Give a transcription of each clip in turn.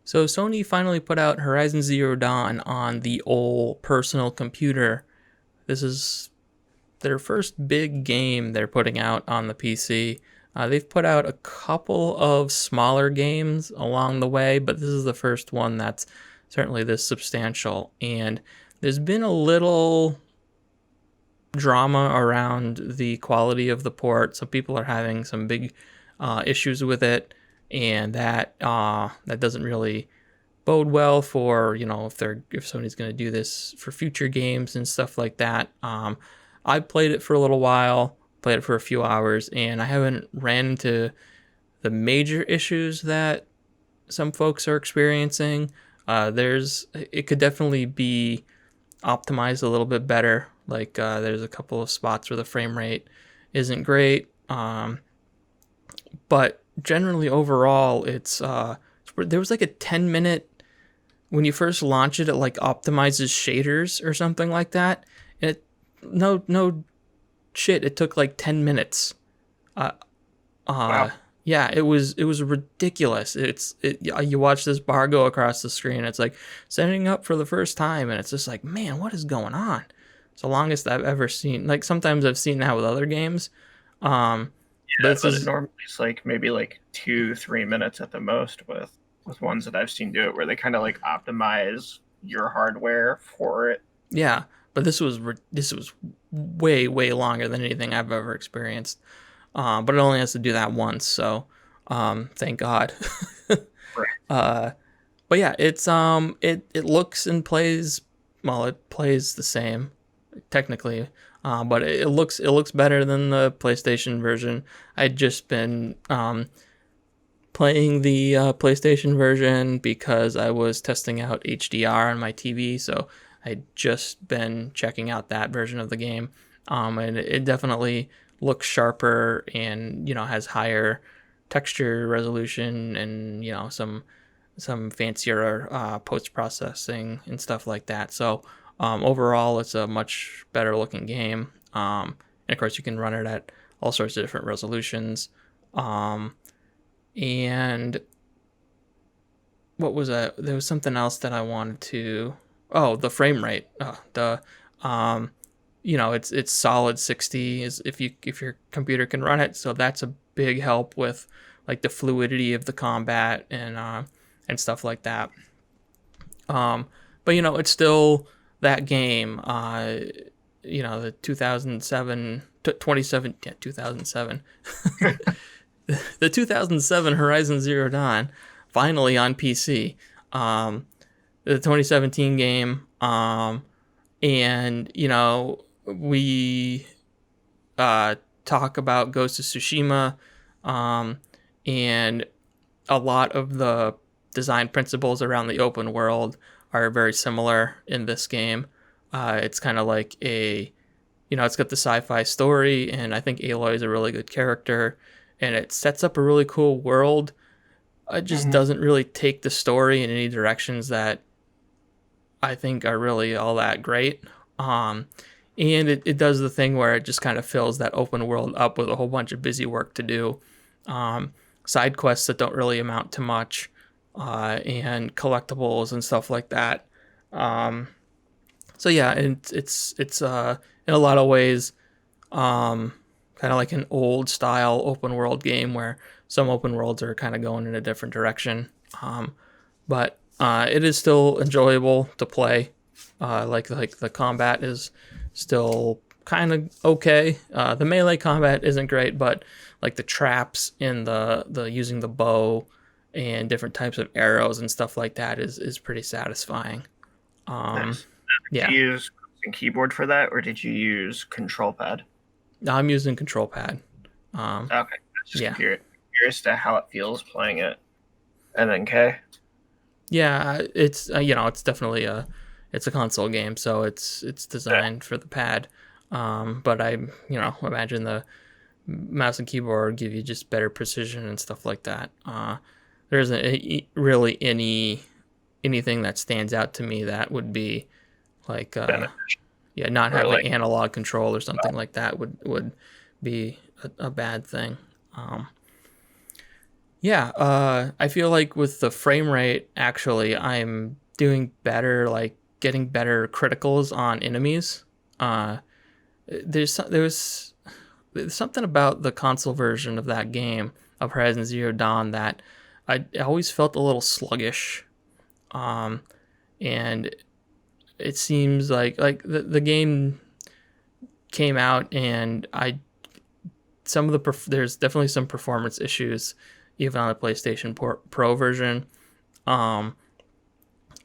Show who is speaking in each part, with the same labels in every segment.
Speaker 1: So Sony finally put out Horizon Zero Dawn on the old personal computer. This is their first big game they're putting out on the PC. They've put out a couple of smaller games along the way, but this is the first one that's certainly this substantial. And there's been a little drama around the quality of the port. Some people are having some big issues with it, and that doesn't really bode well for if Sony's going to do this for future games and stuff like that. I played it for a little while, played it for a few hours, and I haven't ran into the major issues that some folks are experiencing. It could definitely be optimized a little bit better. Like there's a couple of spots where the frame rate isn't great, but generally overall, it's there was like a 10-minute when you first launch it. It like optimizes shaders or something like that. And no shit, it took like 10 minutes. Uh,
Speaker 2: Wow.
Speaker 1: yeah, it was ridiculous. You watch this bar go across the screen. It's like setting up for the first time, and it's just like, man, what is going on? It's the longest I've ever seen. Like sometimes I've seen that with other games, um, but
Speaker 2: Yeah,
Speaker 1: this
Speaker 2: but it
Speaker 1: is
Speaker 2: normally is like maybe like 2, 3 minutes at the most with ones that I've seen do it where they kind of like optimize your hardware for it.
Speaker 1: yeah, but this was way longer than anything I've ever experienced. But it only has to do that once, so thank God.
Speaker 2: Right.
Speaker 1: uh, but yeah, it looks and plays well. It plays the same technically, but it looks better than the PlayStation version. I'd just been playing the PlayStation version because I was testing out HDR on my TV, so I'd just been checking out that version of the game, and it definitely looks sharper and has higher texture resolution and some fancier post processing and stuff like that. So overall, it's a much better looking game. And of course, you can run it at all sorts of different resolutions. Um, and what was that? There was something else that I wanted to. Oh, the frame rate. The it's solid 60 is if your computer can run it. So that's a big help with like the fluidity of the combat and stuff like that. But it's still that game. The 2007, 27, yeah, 2007, the 2007 Horizon Zero Dawn, finally on PC. The 2017 game, and we talk about Ghost of Tsushima, um, and a lot of the design principles around the open world are very similar in this game. It's kind of like it's got the sci-fi story, and I think Aloy is a really good character, and it sets up a really cool world. It just
Speaker 2: Hmm.
Speaker 1: doesn't really take the story in any directions that I think are really all that great. Um, and it does the thing where it just kind of fills that open world up with a whole bunch of busy work to do, um, side quests that don't really amount to much, and collectibles and stuff like that. Um, so yeah, it's in a lot of ways kind of like an old style open world game where some open worlds are kind of going in a different direction. But it is still enjoyable to play. Like the combat is still kind of okay. The melee combat isn't great, but like the traps and the using the bow and different types of arrows and stuff like that is pretty satisfying. Um,
Speaker 2: Nice. Did
Speaker 1: yeah,
Speaker 2: you use a keyboard for that, or did you use control pad?
Speaker 1: I'm using control pad. Um,
Speaker 2: Okay, I was just
Speaker 1: yeah,
Speaker 2: curious to how it feels playing it. NNK.
Speaker 1: yeah, it's it's definitely a console game, so it's
Speaker 2: Yeah.
Speaker 1: designed for the pad. But I imagine the mouse and keyboard give you just better precision and stuff like that. There isn't really anything that stands out to me that would be like yeah, not
Speaker 2: Or
Speaker 1: having
Speaker 2: like,
Speaker 1: analog control or something like that would be a bad thing. Um, Yeah, I feel like with the frame rate, actually, I'm doing better, like getting better criticals on enemies. Uh, there's something about the console version of that game of Horizon Zero Dawn that I always felt a little sluggish. Um, and it seems like the game came out and I some of there's definitely some performance issues even on the PlayStation Pro version. Um,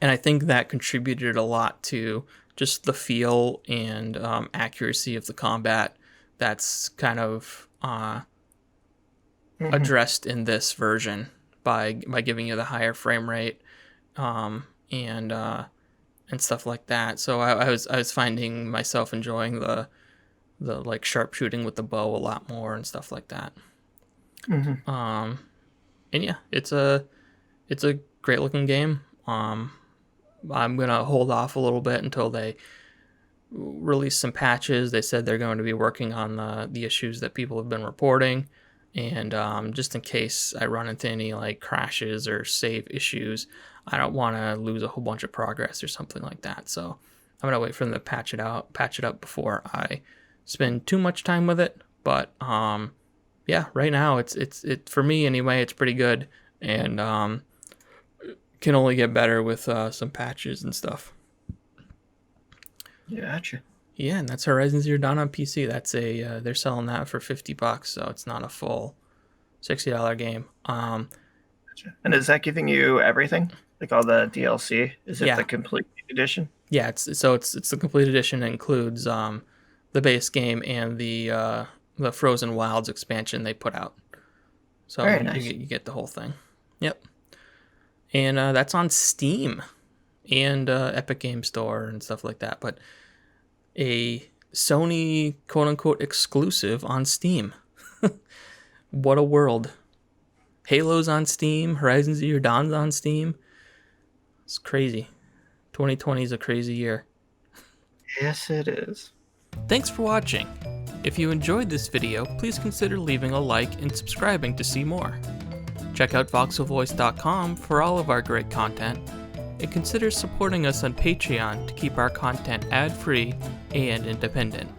Speaker 1: and I think that contributed a lot to just the feel and accuracy of the combat that's kind of
Speaker 2: Hmm.
Speaker 1: addressed in this version by giving you the higher frame rate um, and and stuff like that. So I was finding myself enjoying the like sharpshooting with the bow a lot more and stuff like that.
Speaker 2: Hmm.
Speaker 1: Um, and yeah, it's a great looking game. I'm gonna hold off a little bit until they release some patches. They said they're going to be working on the issues that people have been reporting, and just in case I run into any like crashes or save issues, I don't want to lose a whole bunch of progress or something like that. So I'm gonna wait for them to patch it up before I spend too much time with it. But yeah, right now it for me anyway. It's pretty good, and can only get better with some patches and stuff.
Speaker 2: Yeah, gotcha.
Speaker 1: Yeah, and that's Horizon Zero Dawn on PC. That's a they're selling that for $50, so it's not a full $60 game.
Speaker 2: Gotcha. And is that giving you everything? Like all the DLC? Is it the
Speaker 1: Yeah,
Speaker 2: complete edition?
Speaker 1: yeah. It's the complete edition. It includes the base game and the Frozen Wilds expansion they put out. So
Speaker 2: Very nice.
Speaker 1: you get the whole thing. Yep, and that's on Steam and Epic Game Store and stuff like that. But a Sony quote unquote exclusive on Steam. What a world. Halo's on Steam, Horizon Zero Dawn's on Steam. It's crazy. 2020 is a crazy year.
Speaker 2: Yes, it is.
Speaker 1: Thanks for watching. If you enjoyed this video, please consider leaving a like and subscribing to see more. Check out voxelvoice.com for all of our great content, and consider supporting us on Patreon to keep our content ad-free and independent.